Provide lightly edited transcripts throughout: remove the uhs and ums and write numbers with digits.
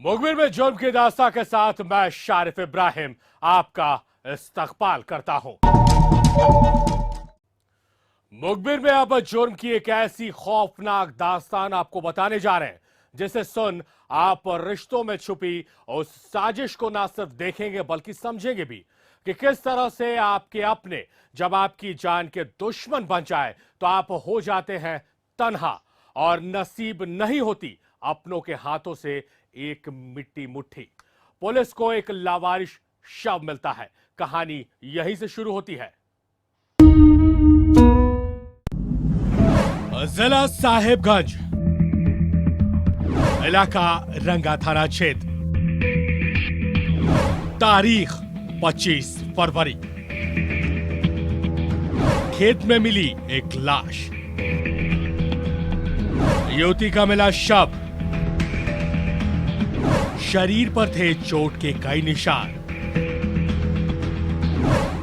मुखबिर में जुर्म की दास्तां के साथ मैं शारिफ इब्राहिम आपका इस्तकबाल करता हूं। मुखबिर में अब जुर्म की एक ऐसी खौफनाक दास्तान आपको बताने जा रहे हैं जिसे सुन आप रिश्तों में छुपी उस साजिश को ना सिर्फ देखेंगे बल्कि समझेंगे भी कि किस तरह से आपके अपने जब आपकी जान के दुश्मन बन जाए तो आप हो जाते हैं तन्हा और नसीब नहीं होती अपनों के हाथों से एक मिट्टी मुट्ठी। पुलिस को एक लावारिश शव मिलता है। कहानी यहीं से शुरू होती है। जिला साहिबगंज, इलाका रंगा थाना क्षेत्र, तारीख 25 फरवरी। खेत में मिली एक लाश, युवती का मिला शव, शरीर पर थे चोट के कई निशान,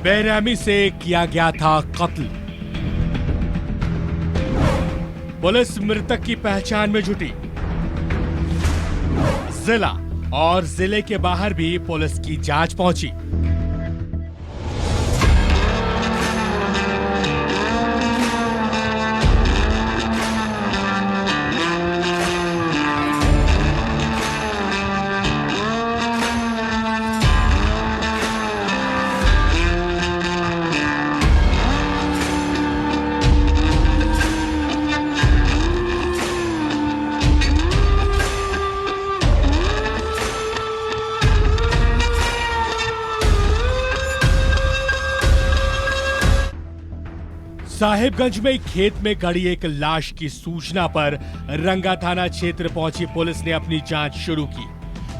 बेरहमी से किया गया था कत्ल। पुलिस मृतक की पहचान में जुटी। जिला और जिले के बाहर भी पुलिस की जांच पहुंची। साहिबगंज में खेत में गड़ी एक लाश की सूचना पर रंगा थाना क्षेत्र पहुंची पुलिस ने अपनी जांच शुरू की।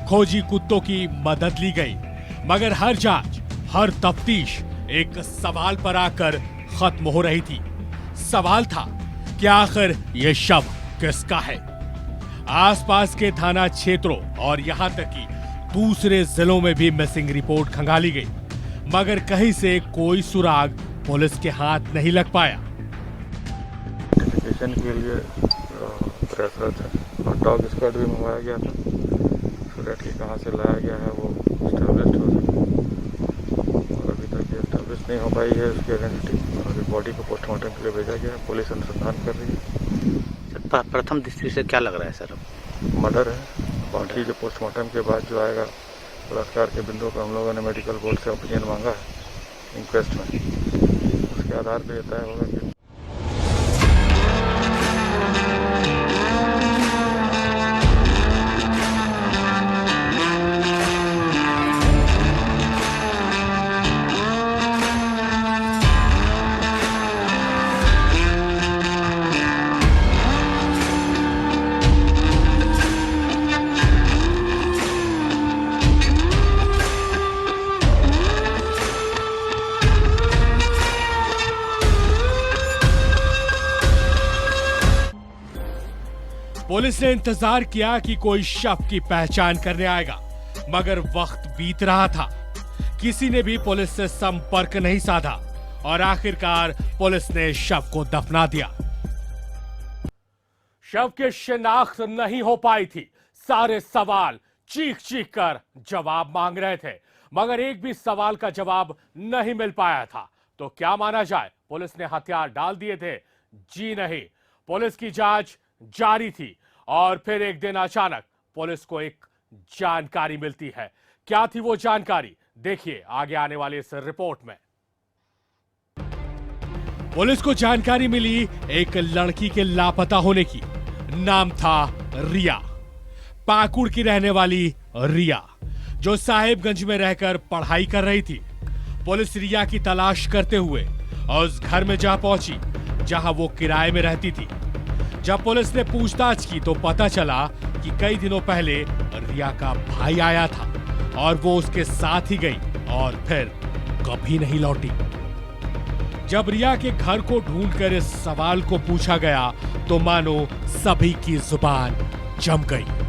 खोजी कुत्तों की मदद ली गई, मगर हर जांच, हर तफ्तीश एक सवाल पर आकर खत्म हो रही थी। सवाल था कि आखिर यह शव किसका है। आसपास के थाना क्षेत्रों और यहां तक कि दूसरे जिलों में भी मिसिंग रिपोर्ट खंगाली गई, मगर कहीं से कोई सुराग पुलिस के हाथ नहीं लग पाया। इन्वेस्टिगेशन के लिए प्रयासरत है और डॉग स्क्वाड भी मंगवाया गया था, सो दैट कि कहाँ से लाया गया है वो एस्टेब्लिश हो सके। और अभी तक ये एस्टेब्लिश नहीं हो पाई है उसकी आइडेंटिटी, और अभी बॉडी को पोस्टमार्टम के लिए भेजा गया है। पुलिस अनुसंधान कर रही है। प्रथम दृष्टि से क्या लग रहा है सर? मर्डर है। बाकी जो पोस्टमार्टम के बाद जो आएगा बलात्कार के बिंदु पर हम लोगों ने मेडिकल बोर्ड से ओपिनियन मांगा है इंक्वेस्ट में, उसके आधार पर तय होगा कि पुलिस ने इंतजार किया कि कोई शव की पहचान करने आएगा, मगर वक्त बीत रहा था। किसी ने भी पुलिस से संपर्क नहीं साधा और आखिरकार पुलिस ने शव को दफना दिया। शव की शिनाख्त नहीं हो पाई थी। सारे सवाल चीख चीख कर जवाब मांग रहे थे, मगर एक भी सवाल का जवाब नहीं मिल पाया था। तो क्या माना जाए, पुलिस ने हथियार डाल दिए थे? जी नहीं, पुलिस की जांच जारी थी और फिर एक दिन अचानक पुलिस को एक जानकारी मिलती है। क्या थी वो जानकारी, देखिए आगे आने वाली इस रिपोर्ट में। पुलिस को जानकारी मिली एक लड़की के लापता होने की। नाम था रिया, पाकुड़ की रहने वाली रिया, जो साहिबगंज में रहकर पढ़ाई कर रही थी। पुलिस रिया की तलाश करते हुए उस घर में जा पहुंची जहां वो किराए में रहती थी। जब पुलिस ने पूछताछ की तो पता चला कि कई दिनों पहले रिया का भाई आया था और वो उसके साथ ही गई और फिर कभी नहीं लौटी। जब रिया के घर को ढूंढकर इस सवाल को पूछा गया तो मानो सभी की जुबान जम गई।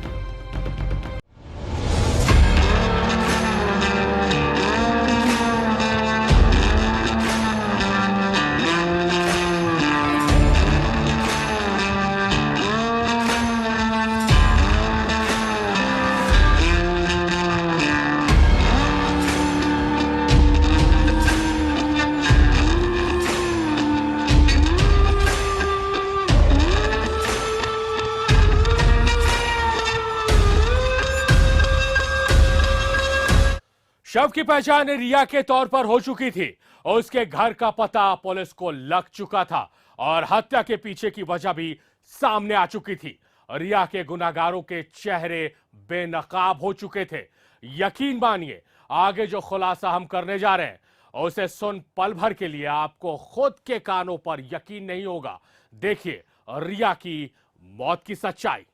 शव की पहचान रिया के तौर पर हो चुकी थी और उसके घर का पता पुलिस को लग चुका था और हत्या के पीछे की वजह भी सामने आ चुकी थी। रिया के गुनाहगारों के चेहरे बेनकाब हो चुके थे। यकीन मानिए आगे जो खुलासा हम करने जा रहे हैं उसे सुन पल भर के लिए आपको खुद के कानों पर यकीन नहीं होगा। देखिए रिया की मौत की सच्चाई।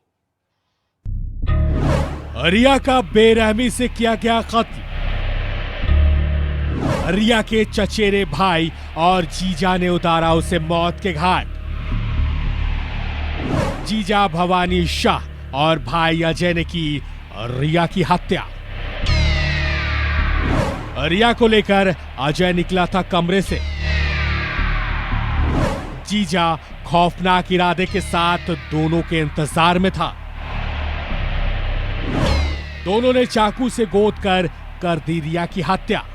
रिया का बेरहमी से किया गया कत्ल। रिया के चचेरे भाई और जीजा ने उतारा उसे मौत के घाट। जीजा भवानी शाह और भाई अजय ने की रिया की हत्या। रिया को लेकर अजय निकला था कमरे से। जीजा खौफनाक इरादे के साथ दोनों के इंतजार में था। दोनों ने चाकू से गोद कर दी रिया की हत्या।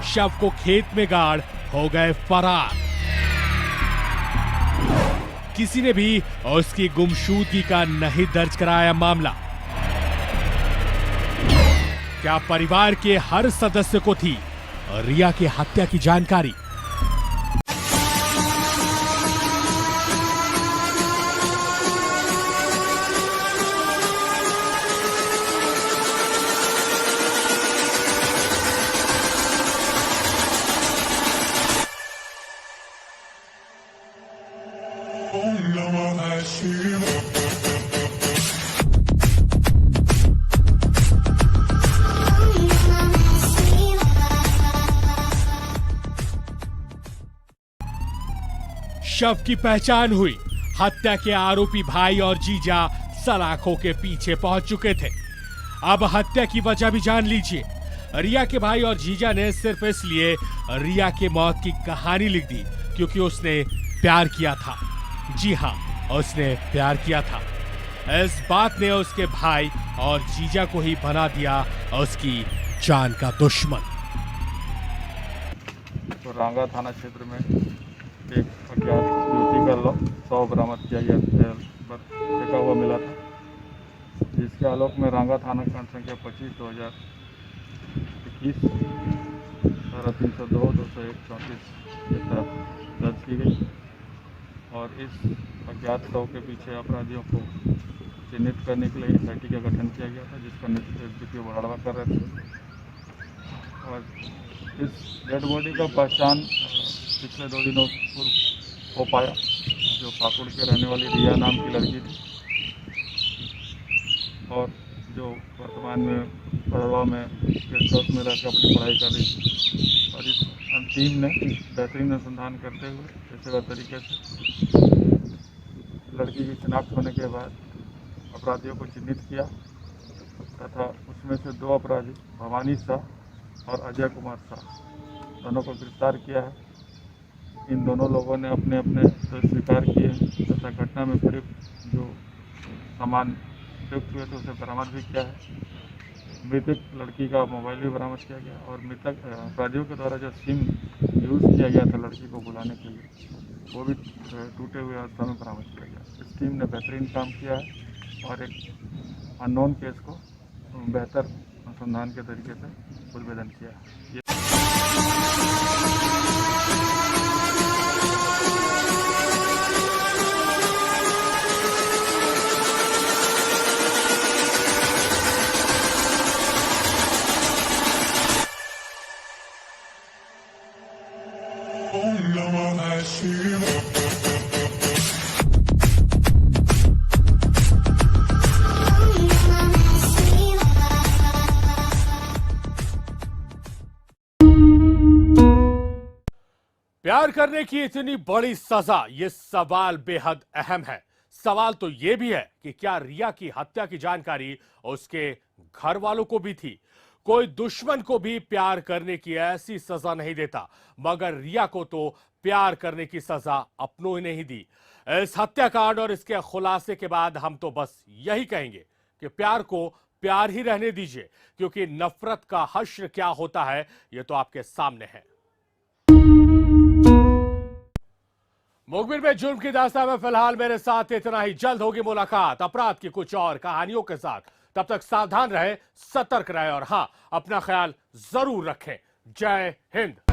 शव को खेत में गाड़ हो गए फरार। किसी ने भी उसकी गुमशुदगी का नहीं दर्ज कराया मामला। क्या परिवार के हर सदस्य को थी रिया की हत्या की जानकारी? शव की पहचान हुई। हत्या के आरोपी भाई और जीजा सलाखों के पीछे पहुंच चुके थे। अब हत्या की वजह भी जान लीजिए। रिया के भाई और जीजा ने सिर्फ इसलिए रिया के मौत की कहानी लिख दी क्योंकि उसने प्यार किया था। जी हां, उसने प्यार किया था। इस बात ने उसके भाई और जीजा को ही बना दिया उसकी जान का दुश्मन। तो रांगा थाना क्षेत्र में एक अज्ञात युवती का शव बरामद किया गया फेंका हुआ मिला था, जिसके आलोक में रांगा थाना खंड संख्या 25/2021 धारा 302, 201, 34 के तहत दर्ज की गई और इस अज्ञात शव के पीछे अपराधियों को चिन्हित करने के लिए SIT का गठन किया गया था, जिसका नेतृत्व DPO बराड़वा कर रहे थे। और इस डेड बॉडी का पहचान पिछले 2 दिनों पूर्व हो पाया, जो पाकुड़ के रहने वाली रिया नाम की लड़की थी और जो वर्तमान में बड़वा में गेस्ट हाउस में रहकर अपनी पढ़ाई कर रही थी। और इस टीम ने बेहतरीन अनुसंधान करते हुए पेशेवर तरीके से लड़की की शिनाख्त होने के बाद अपराधियों को चिन्हित किया तथा उसमें से 2 अपराधी भवानी शाह और अजय कुमार शाह दोनों को गिरफ्तार किया है। इन दोनों लोगों ने अपने अपने स्वीकार किए तथा घटना में प्रयुक्त जो सामान प्रयुक्त हुए थे उसे बरामद भी किया है। मृतक लड़की का मोबाइल भी बरामद किया गया और मृतक अपराधियों के द्वारा जो सिम यूज़ किया गया था लड़की को बुलाने के लिए, वो भी टूटे हुए अवस्था में बरामद किया गया। इस टीम ने बेहतरीन काम किया है और एक अननोन केस को बेहतर अनुसंधान के तरीके से उद्भेदन किया है। प्यार करने की इतनी बड़ी सजा, ये सवाल बेहद अहम है। सवाल तो यह भी है कि क्या रिया की हत्या की जानकारी उसके घर वालों को भी थी? कोई दुश्मन को भी प्यार करने की ऐसी सजा नहीं देता, मगर रिया को तो प्यार करने की सजा अपनों ने ही दी। इस हत्याकांड और इसके खुलासे के बाद हम तो बस यही कहेंगे कि प्यार को प्यार ही रहने दीजिए, क्योंकि नफरत का हश्र क्या होता है यह तो आपके सामने है। मुखबिर में जुर्म की दास्तान में फिलहाल मेरे साथ इतना ही। जल्द होगी मुलाकात अपराध की कुछ और कहानियों के साथ। तब तक सावधान रहे, सतर्क रहे और हां, अपना ख्याल जरूर रखें। जय हिंद।